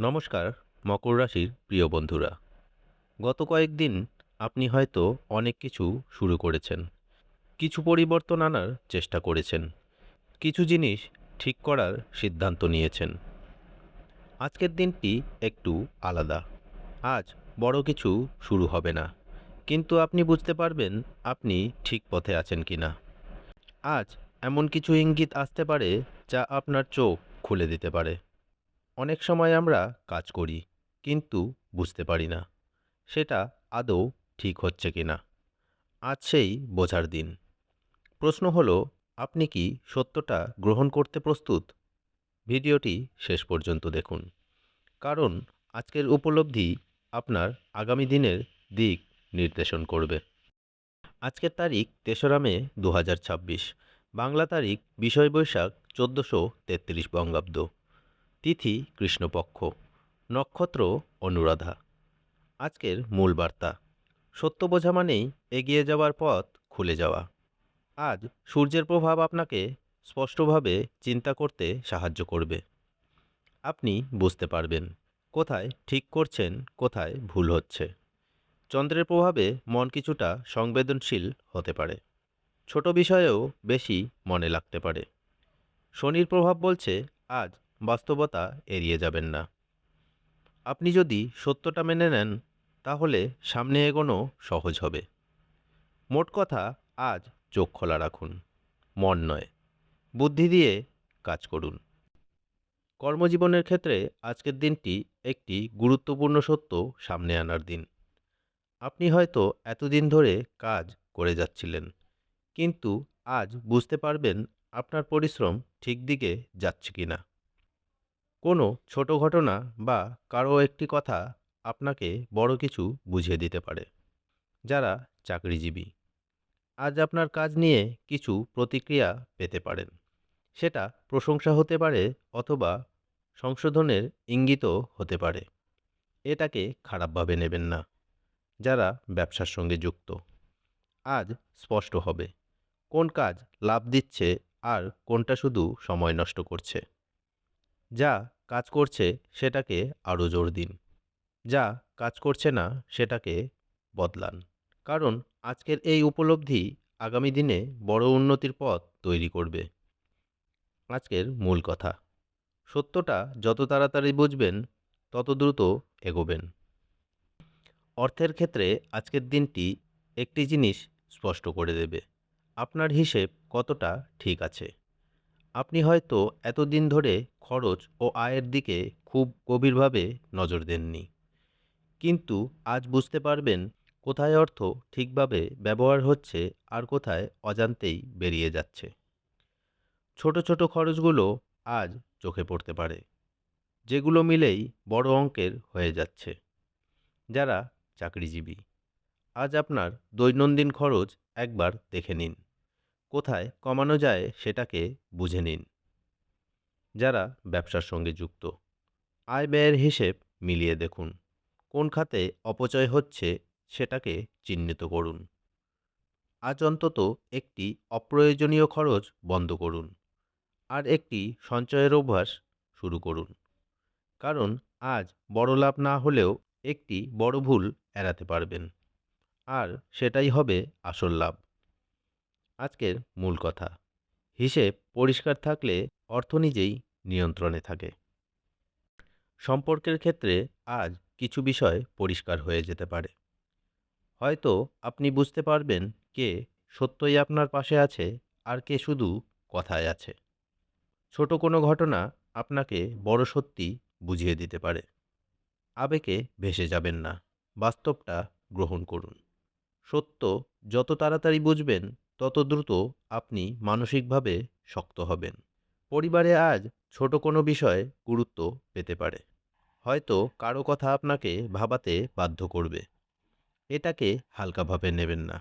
নমস্কার, মকর রাশির প্রিয় বন্ধুরা। গত কয়েকদিন আপনি হয়তো অনেক কিছু শুরু করেছেন। কিছু পরিবর্তন আনার চেষ্টা করেছেন। কিছু জিনিস ঠিক করার সিদ্ধান্ত নিয়েছেন। আজকের দিনটি একটু আলাদা। আজ বড় কিছু শুরু হবে না। কিন্তু আপনি বুঝতে পারবেন আপনি ঠিক পথে আছেন কিনা। আজ এমন কিছু ইঙ্গিত আসতে পারে যা আপনার চোখ খুলে দিতে পারে। অনেক সময় আমরা কাজ করি, কিন্তু বুঝতে পারি না সেটা আদৌ ঠিক হচ্ছে কিনা। আজ সেই বোঝার দিন। প্রশ্ন হলো, আপনি কি সত্যটা গ্রহণ করতে প্রস্তুত? ভিডিওটি শেষ পর্যন্ত দেখুন, কারণ আজকের উপলব্ধি আপনার আগামী দিনের দিক নির্দেশন করবে। আজকের তারিখ ৩রা মে ২০২৬। বাংলা তারিখ ২০ বৈশাখ ১৪৩৩ বঙ্গাব্দ। তিথি কৃষ্ণপক্ষ। নক্ষত্র অনুরাধা। আজকের মূল বার্তা: সত্য বোঝা মানেই এগিয়ে যাওয়ার পথ খুলে যাওয়া। আজ সূর্যের প্রভাব আপনাকে স্পষ্টভাবে চিন্তা করতে সাহায্য করবে। আপনি বুঝতে পারবেন কোথায় ঠিক করছেন, কোথায় ভুল হচ্ছে। চন্দ্রের প্রভাবে মন কিছুটা সংবেদনশীল হতে পারে। ছোট বিষয়েও বেশি মনে লাগতে পারে। শনির প্রভাব বলছে আজ বাস্তবতা এড়িয়ে যাবেন না। আপনি যদি সত্যটা মেনে নেন, তাহলে সামনে এগোনো সহজ হবে। মোট কথা, আজ চোখ খোলা রাখুন, মন নয়। বুদ্ধি দিয়ে কাজ করুন। কর্মজীবনের ক্ষেত্রে আজকের দিনটি একটি গুরুত্বপূর্ণ সত্য সামনে আনার দিন। আপনি হয়তো এতদিন ধরে কাজ করে যাচ্ছিলেন, কিন্তু আজ বুঝতে পারবেন আপনার পরিশ্রম ঠিক দিকে যাচ্ছে কিনা। কোনো ছোট ঘটনা বা কারো একটি কথা আপনাকে বড় কিছু বুঝিয়ে দিতে পারে। যারা চাকরিজীবী, আজ আপনার কাজ নিয়ে কিছু প্রতিক্রিয়া পেতে পারেন। সেটা প্রশংসা হতে পারে, অথবা সংশোধনের ইঙ্গিতও হতে পারে। এটাকে খারাপভাবে নেবেন না। যারা ব্যবসার সঙ্গে যুক্ত, আজ স্পষ্ট হবে কোন কাজ লাভ দিচ্ছে আর কোনটা শুধু সময় নষ্ট করছে। যা কাজ করছে সেটাকে আরও জোর দিন। যা কাজ করছে না সেটাকে বদলান। কারণ আজকের এই উপলব্ধি আগামী দিনে বড় উন্নতির পথ তৈরি করবে। আজকের মূল কথা: সত্যটা যত তাড়াতাড়ি বুঝবেন, তত দ্রুত এগোবেন। অর্থের ক্ষেত্রে আজকের দিনটি একটি জিনিস স্পষ্ট করে দেবে: আপনার হিসেব কতটা ঠিক আছে। আপনি হয়তো এতদিন ধরে খরচ ও আয়ের দিকে খুব গভীরভাবে নজর দেননি, কিন্তু আজ বুঝতে পারবেন কোথায় অর্থ ঠিকভাবে ব্যবহার হচ্ছে আর কোথায় অজান্তেই বেরিয়ে যাচ্ছে। ছোট ছোট খরচগুলো আজ চোখে পড়তে পারে, যেগুলো মিলেই বড় অঙ্কের হয়ে যাচ্ছে। যারা চাকরিজীবী, আজ আপনার দৈনন্দিন খরচ একবার দেখে নিন। কোথায় কমানো যায় সেটাকে বুঝে নিন। যারা ব্যবসার সঙ্গে যুক্ত, আয় ব্যয়ের হিসেব মিলিয়ে দেখুন। কোন খাতে অপচয় হচ্ছে সেটাকে চিহ্নিত করুন। আজ অন্তত একটি অপ্রয়োজনীয় খরচ বন্ধ করুন, আর একটি সঞ্চয়ের অভ্যাস শুরু করুন। কারণ আজ বড় লাভ না হলেও একটি বড় ভুল এড়াতে পারবেন, আর সেটাই হবে আসল লাভ। আজকের মূল কথা: হিসেব পরিষ্কার থাকলে অর্থ নিজেই নিয়ন্ত্রণে থাকে। সম্পর্কের ক্ষেত্রে আজ কিছু বিষয় পরিষ্কার হয়ে যেতে পারে। হয়তো আপনি বুঝতে পারবেন কে সত্যই আপনার পাশে আছে আর কে শুধু কথায় আছে। ছোট কোনো ঘটনা আপনাকে বড় সত্যি বুঝিয়ে দিতে পারে। আবেগে ভেসে যাবেন না, বাস্তবটা গ্রহণ করুন। সত্য যত তাড়াতাড়ি বুঝবেন, তত দ্রুত আপনি মানসিকভাবে শক্ত হবেন। পরিবারে আজ ছোট কোনো বিষয় গুরুত্ব পেতে পারে। হয়তো কারো কথা আপনাকে ভাবাতে বাধ্য করবে। এটাকে হালকাভাবে নেবেন না।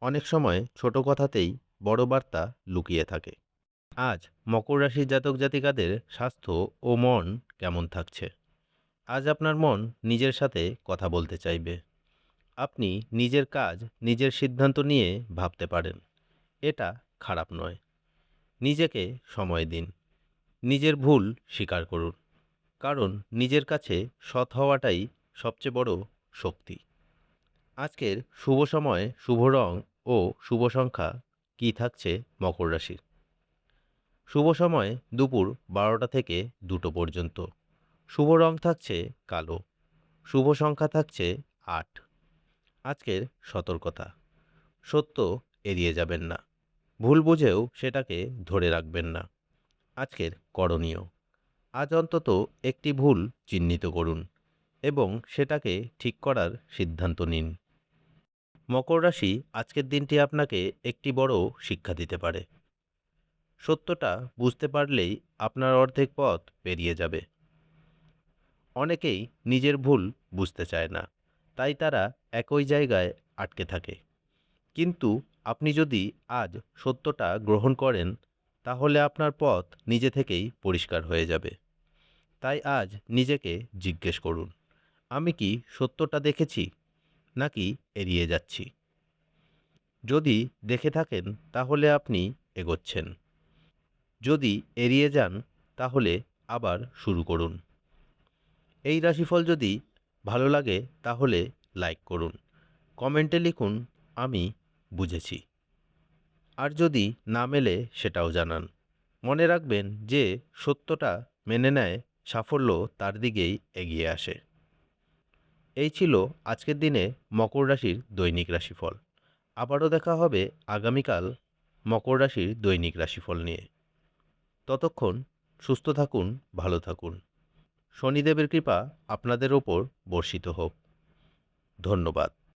অনেক সময় ছোট কথাতেই বড় বার্তা লুকিয়ে থাকে। আজ মকর রাশির জাতক জাতিকাদের স্বাস্থ্য ও মন কেমন থাকছে? আজ আপনার মন নিজের সাথে কথা বলতে চাইবে। আপনি নিজের কাজ, নিজের সিদ্ধান্ত নিয়ে ভাবতে পারেন। এটা খারাপ নয়। নিজেকে সময় দিন। নিজের ভুল স্বীকার করুন। কারণ নিজের কাছে সৎ হওয়াটাই সবচেয়ে বড় শক্তি। আজকের শুভ সময়, শুভ রং ও শুভ সংখ্যা কী থাকছে মকর রাশির? শুভ সময় দুপুর 12টা থেকে 2টো পর্যন্ত। শুভ রং থাকছে কালো। শুভ সংখ্যা থাকছে 8। আজকের সতর্কতা: সত্য এড়িয়ে যাবেন না, ভুল বুঝেও সেটাকে ধরে রাখবেন না। আজকের করণীয়: আজ অন্তত একটি ভুল চিহ্নিত করুন এবং সেটাকে ঠিক করার সিদ্ধান্ত নিন। মকর রাশি, আজকের দিনটি আপনাকে একটি বড় শিক্ষা দিতে পারে। সত্যটা বুঝতে পারলেই আপনার অর্ধেক পথ পেরিয়ে যাবে। অনেকেই নিজের ভুল বুঝতে চায় না, তাই তারা একই জায়গায় আটকে থাকে। কিন্তু আপনি যদি আজ সত্যটা গ্রহণ করেন, তাহলে আপনার পথ নিজে থেকেই পরিষ্কার হয়ে যাবে। তাই আজ নিজেকে জিজ্ঞেস করুন, আমি কি সত্যটা দেখেছি নাকি এড়িয়ে যাচ্ছি? যদি দেখে থাকেন, তাহলে আপনি এগোচ্ছেন। যদি এড়িয়ে যান, তাহলে আবার শুরু করুন। এই রাশিফল যদি ভালো লাগে, তাহলে লাইক করুন, কমেন্টে লিখুন আমি বুঝেছি। আর যদি না মেলে সেটাও জানান। মনে রাখবেন যে সত্যটা মেনে নেয়, সাফল্য তার দিকেই এগিয়ে আসে। এই ছিল আজকের দিনে মকর রাশির দৈনিক রাশিফল। আবারও দেখা হবে আগামীকাল মকর রাশির দৈনিক রাশিফল নিয়ে। ততক্ষণ সুস্থ থাকুন, ভালো থাকুন। শনিদেবের কৃপা আপনাদের ওপর বর্ষিত হোক। ধন্যবাদ।